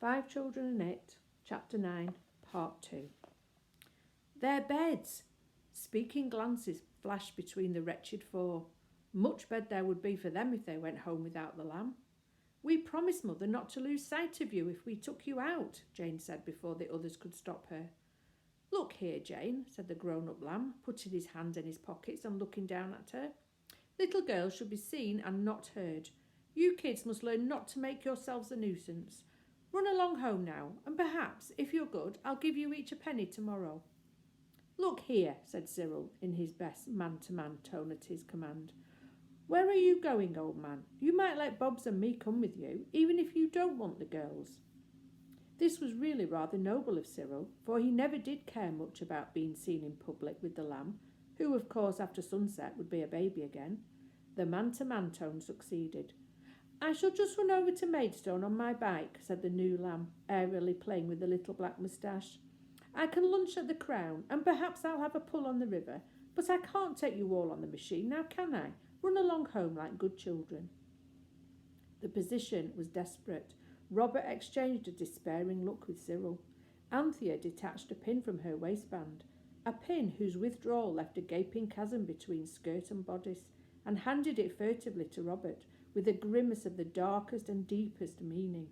Five Children and It, Chapter 9, Part 2. Their beds! Speaking glances flashed between the wretched four. Much bed there would be for them if they went home without the lamb. We promised, Mother, not to lose sight of you if we took you out, Jane said before the others could stop her. Look here, Jane, said the grown-up lamb, putting his hands in his pockets and looking down at her. Little girls should be seen and not heard. You kids must learn not to make yourselves a nuisance. Run along home now, and perhaps, if you're good, I'll give you each a penny tomorrow. Look here, said Cyril, in his best man-to-man tone at his command. Where are you going, old man? You might let Bobs and me come with you, even if you don't want the girls. This was really rather noble of Cyril, for he never did care much about being seen in public with the lamb, who, of course, after sunset would be a baby again. The man-to-man tone succeeded. I shall just run over to Maidstone on my bike, said the new lamb, airily playing with the little black moustache. I can lunch at the Crown, and perhaps I'll have a pull on the river, but I can't take you all on the machine, now can I? Run along home like good children. The position was desperate. Robert exchanged a despairing look with Cyril. Anthea detached a pin from her waistband, a pin whose withdrawal left a gaping chasm between skirt and bodice, and handed it furtively to Robert, with a grimace of the darkest and deepest meaning.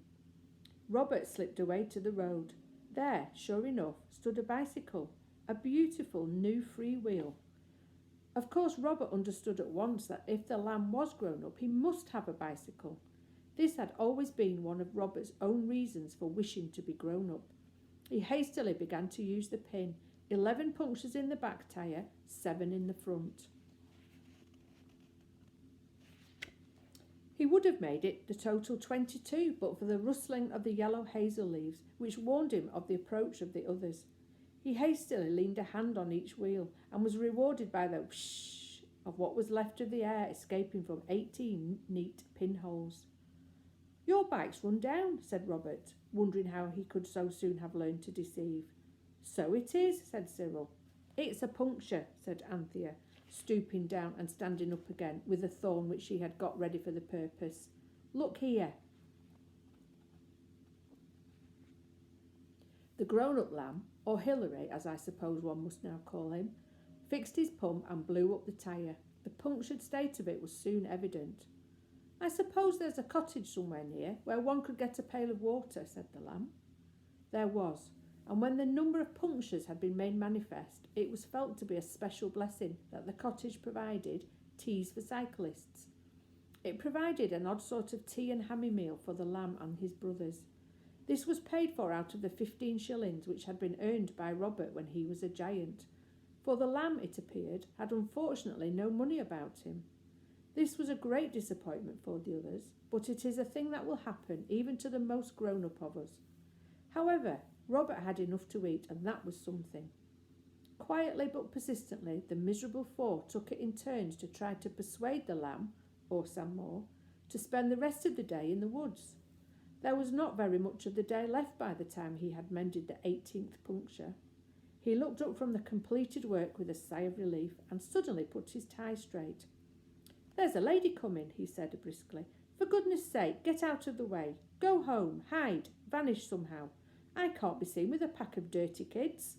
Robert slipped away to the road. There, sure enough, stood a bicycle, a beautiful new freewheel. Of course, Robert understood at once that if the lamb was grown up, he must have a bicycle. This had always been one of Robert's own reasons for wishing to be grown up. He hastily began to use the pin, 11 punctures in the back tyre, 7 in the front. He would have made it the total 22, but for the rustling of the yellow hazel leaves, which warned him of the approach of the others. He hastily leaned a hand on each wheel, and was rewarded by the whoosh of what was left of the air escaping from 18 neat pinholes. Your bike's run down, said Robert, wondering how he could so soon have learned to deceive. So it is, said Cyril. It's a puncture, said Anthea, stooping down and standing up again with a thorn which she had got ready for the purpose. Look here. The grown-up lamb, or Hilary, as I suppose one must now call him, fixed his pump and blew up the tyre. The punctured state of it was soon evident. I suppose there's a cottage somewhere near where one could get a pail of water, said the lamb. There was, and when the number of punctures had been made manifest, it was felt to be a special blessing that the cottage provided teas for cyclists. It provided an odd sort of tea and hammy meal for the lamb and his brothers. This was paid for out of the 15 shillings which had been earned by Robert when he was a giant, for the lamb, it appeared, had unfortunately no money about him. This was a great disappointment for the others, but it is a thing that will happen even to the most grown-up of us. However, Robert had enough to eat, and that was something. Quietly but persistently, the miserable four took it in turns to try to persuade the lamb, or Sam Moore, to spend the rest of the day in the woods. There was not very much of the day left by the time he had mended the 18th puncture. He looked up from the completed work with a sigh of relief, and suddenly put his tie straight. There's a lady coming, he said briskly. For goodness sake, get out of the way. Go home, hide, vanish somehow. I can't be seen with a pack of dirty kids.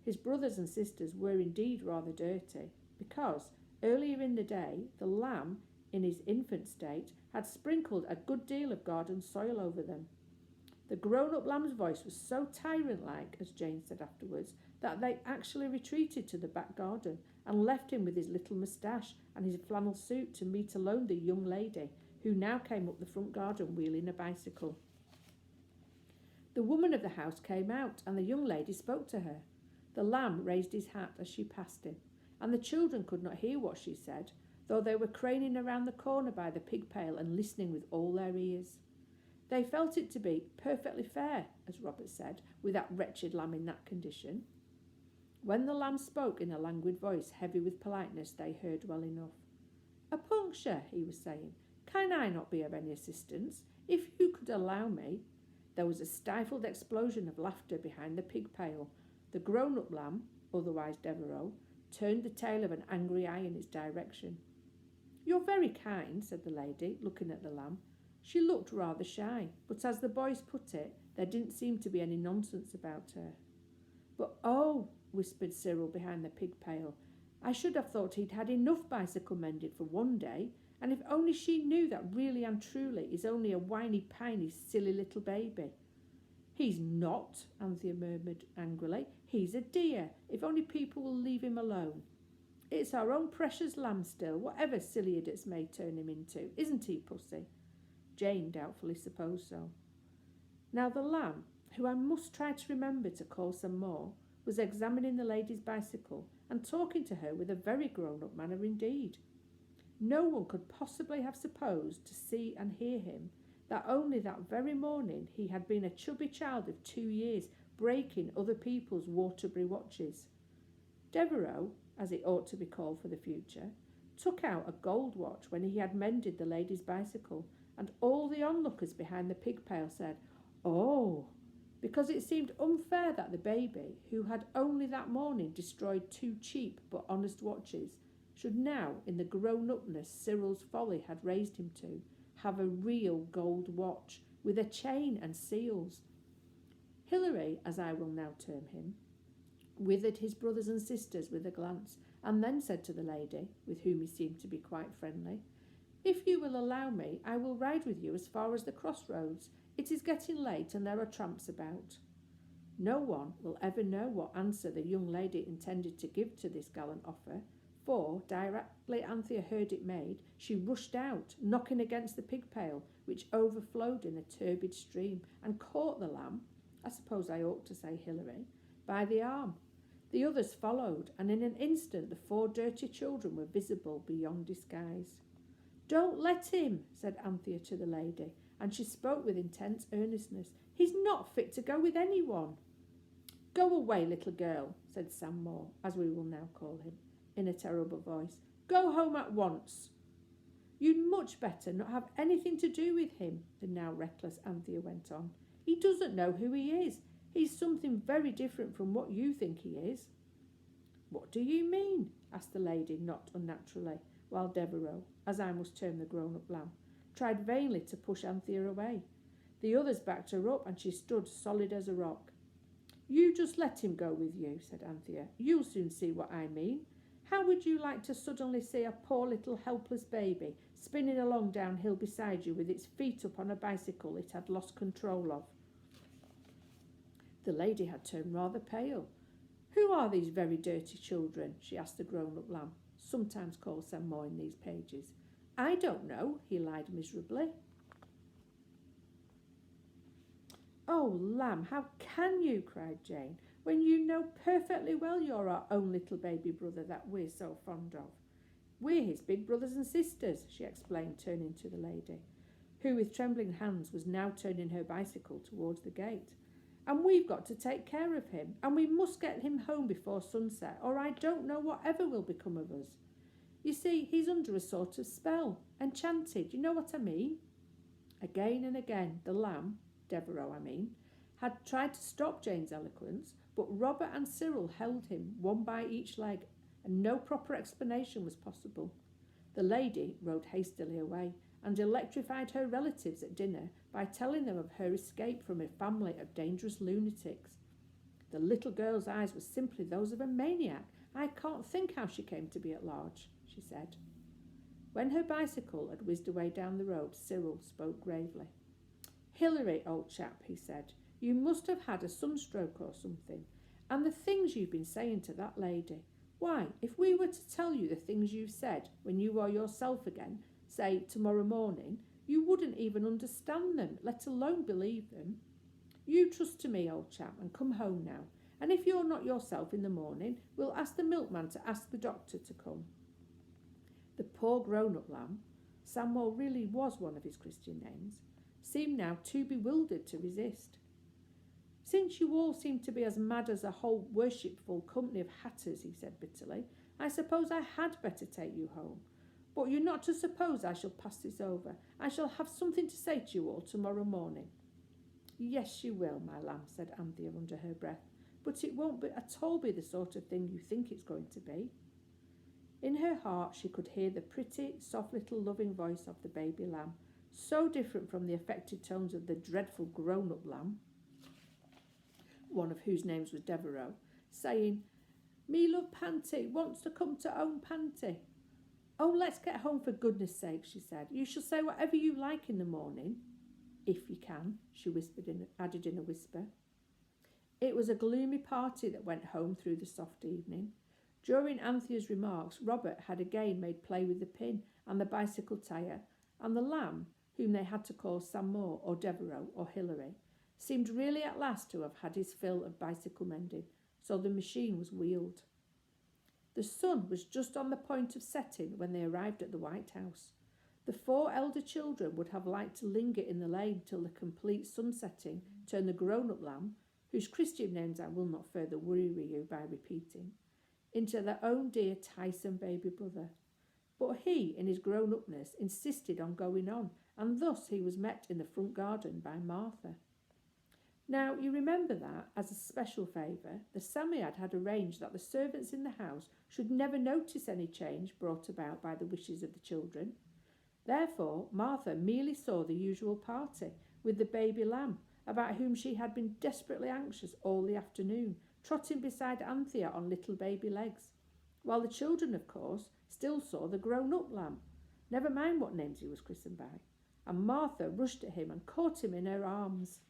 His brothers and sisters were indeed rather dirty, because earlier in the day the lamb, in his infant state, had sprinkled a good deal of garden soil over them. The grown-up lamb's voice was so tyrant-like, as Jane said afterwards, that they actually retreated to the back garden and left him with his little moustache and his flannel suit to meet alone the young lady, who now came up the front garden wheeling a bicycle. The woman of the house came out, and the young lady spoke to her. The lamb raised his hat as she passed him, and the children could not hear what she said, though they were craning around the corner by the pig pail and listening with all their ears. They felt it to be perfectly fair, as Robert said, with that wretched lamb in that condition. When the lamb spoke in a languid voice, heavy with politeness, they heard well enough. A puncture, he was saying. Can I not be of any assistance? If you could allow me. There was a stifled explosion of laughter behind the pig pail. The grown-up lamb, otherwise Devereux, turned the tail of an angry eye in its direction. You're very kind, said the lady, looking at the lamb. She looked rather shy, but as the boys put it, There didn't seem to be any nonsense about her. "But oh," whispered Cyril behind the pig pail, "I should have thought he'd had enough bicycle mended for one day, and if only she knew that really and truly is only a whiny-piney, silly little baby." "He's not," Anthea murmured angrily. "He's a dear, if only people will leave him alone. It's our own precious lamb still, whatever silly idiots may turn him into, isn't he, Pussy?" Jane doubtfully supposed so. Now the lamb, who I must try to remember to call some more, was examining the lady's bicycle and talking to her with a very grown-up manner indeed. No one could possibly have supposed to see and hear him that only that very morning he had been a chubby child of 2 years, breaking other people's Waterbury watches. Devereux, as it ought to be called for the future, took out a gold watch when he had mended the lady's bicycle, and all the onlookers behind the pig pail said, "Oh," because it seemed unfair that the baby, who had only that morning destroyed 2 cheap but honest watches, should now, in the grown-upness Cyril's folly had raised him to, have a real gold watch with a chain and seals. Hilary, as I will now term him, withered his brothers and sisters with a glance, and then said to the lady, with whom he seemed to be quite friendly, "If you will allow me, I will ride with you as far as the crossroads. It is getting late and there are tramps about." No one will ever know what answer the young lady intended to give to this gallant offer, for, directly Anthea heard it made, she rushed out, knocking against the pig pail, which overflowed in a turbid stream, and caught the lamb, I suppose I ought to say Hilary, by the arm. The others followed, and in an instant the 4 dirty children were visible beyond disguise. "Don't let him," said Anthea to the lady, and she spoke with intense earnestness. "He's not fit to go with anyone." "Go away, little girl," said Sam Moore, as we will now call him, in a terrible voice. "Go home at once." "You'd much better not have anything to do with him," the now reckless Anthea went on. "He doesn't know who he is. He's something very different from what you think he is." "What do you mean?" asked the lady, not unnaturally, while Devereux, as I must term the grown-up lamb, tried vainly to push Anthea away. The others backed her up, and she stood solid as a rock. "You just let him go with you," said Anthea. "You'll soon see what I mean. How would you like to suddenly see a poor little helpless baby spinning along downhill beside you with its feet up on a bicycle it had lost control of?" The lady had turned rather pale. "Who are these very dirty children?" she asked the grown-up lamb, sometimes called Sam Moore in these pages. "I don't know," he lied miserably. "Oh, lamb, how can you?" cried Jane, "when you know perfectly well you're our own little baby brother that we're so fond of. We're his big brothers and sisters," she explained, turning to the lady, who with trembling hands was now turning her bicycle towards the gate. "And we've got to take care of him, and we must get him home before sunset, or I don't know whatever will become of us. You see, he's under a sort of spell, enchanted, you know what I mean?" Again and again the lamb, Devereux I mean, had tried to stop Jane's eloquence, but Robert and Cyril held him, one by each leg, and no proper explanation was possible. The lady rode hastily away, and electrified her relatives at dinner by telling them of her escape from a family of dangerous lunatics. The little girl's eyes were simply those of a maniac. "I can't think how she came to be at large," she said. When her bicycle had whizzed away down the road, Cyril spoke gravely. "Hilary, old chap," he said, "you must have had a sunstroke or something. And the things you've been saying to that lady. Why, if we were to tell you the things you've said when you are yourself again, say tomorrow morning, you wouldn't even understand them, let alone believe them. You trust to me, old chap, and come home now. And if you're not yourself in the morning, we'll ask the milkman to ask the doctor to come." The poor grown-up lamb, Samuel really was one of his Christian names, seemed now too bewildered to resist. "Since you all seem to be as mad as a whole worshipful company of hatters," he said bitterly, "I suppose I had better take you home. But you're not to suppose I shall pass this over. I shall have something to say to you all tomorrow morning." "Yes, you will, my lamb," said Anthea under her breath, "but it won't be at all be the sort of thing you think it's going to be." In her heart she could hear the pretty, soft little loving voice of the baby lamb, so different from the affected tones of the dreadful grown-up lamb. one of whose names was Devereux, saying, "Me love Panty, wants to come to own Panty." "Oh, let's get home for goodness sake," she said. "You shall say whatever you like in the morning." "If you can," she added in a whisper. It was a gloomy party that went home through the soft evening. During Anthea's remarks, Robert had again made play with the pin and the bicycle tyre, and the lamb, whom they had to call Sam Moore or Devereux or Hilary, seemed really at last to have had his fill of bicycle mending, so the machine was wheeled. The sun was just on the point of setting when they arrived at the White House. The 4 elder children would have liked to linger in the lane till the complete sunsetting turned the grown-up lamb, whose Christian names I will not further worry you by repeating, into their own dear Tyson baby brother. But he, in his grown-upness, insisted on going on, and thus he was met in the front garden by Martha. Now, you remember that, as a special favour, the Psammead had arranged that the servants in the house should never notice any change brought about by the wishes of the children. Therefore, Martha merely saw the usual party, with the baby lamb, about whom she had been desperately anxious all the afternoon, trotting beside Anthea on little baby legs, while the children, of course, still saw the grown-up lamb, never mind what names he was christened by, and Martha rushed at him and caught him in her arms.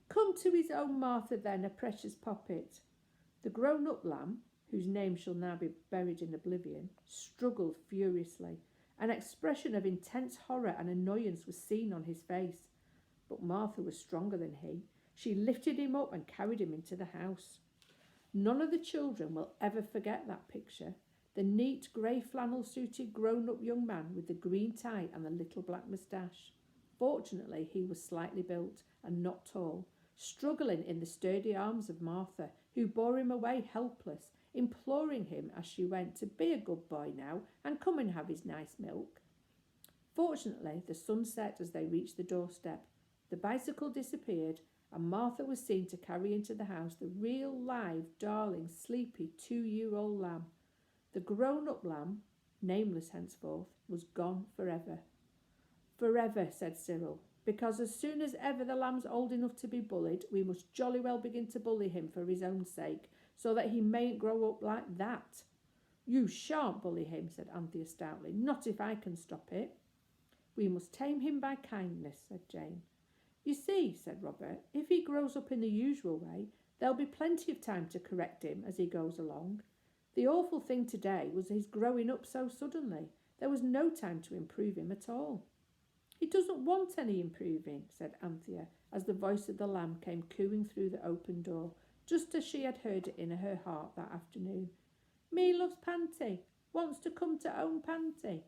"Come to his own, Martha, then, a precious poppet." The grown-up lamb, whose name shall now be buried in oblivion, struggled furiously. An expression of intense horror and annoyance was seen on his face. But Martha was stronger than he. She lifted him up and carried him into the house. None of the children will ever forget that picture. The neat grey flannel-suited grown-up young man with the green tie and the little black moustache. Fortunately, he was slightly built and not tall, struggling in the sturdy arms of Martha, who bore him away helpless, imploring him as she went to be a good boy now and come and have his nice milk. Fortunately, the sun set as they reached the doorstep. The bicycle disappeared, and Martha was seen to carry into the house the real, live, darling, sleepy 2-year-old lamb. The grown-up lamb, nameless henceforth, was gone forever. "Forever," said Cyril, "because as soon as ever the lamb's old enough to be bullied, we must jolly well begin to bully him for his own sake, so that he mayn't grow up like that." "You shan't bully him," said Anthea stoutly, "not if I can stop it." "We must tame him by kindness," said Jane. "You see," said Robert, "if he grows up in the usual way, there'll be plenty of time to correct him as he goes along. The awful thing today was his growing up so suddenly. There was no time to improve him at all." "He doesn't want any improving," said Anthea, as the voice of the lamb came cooing through the open door, just as she had heard it in her heart that afternoon. "Me loves Panty, wants to come to own Panty."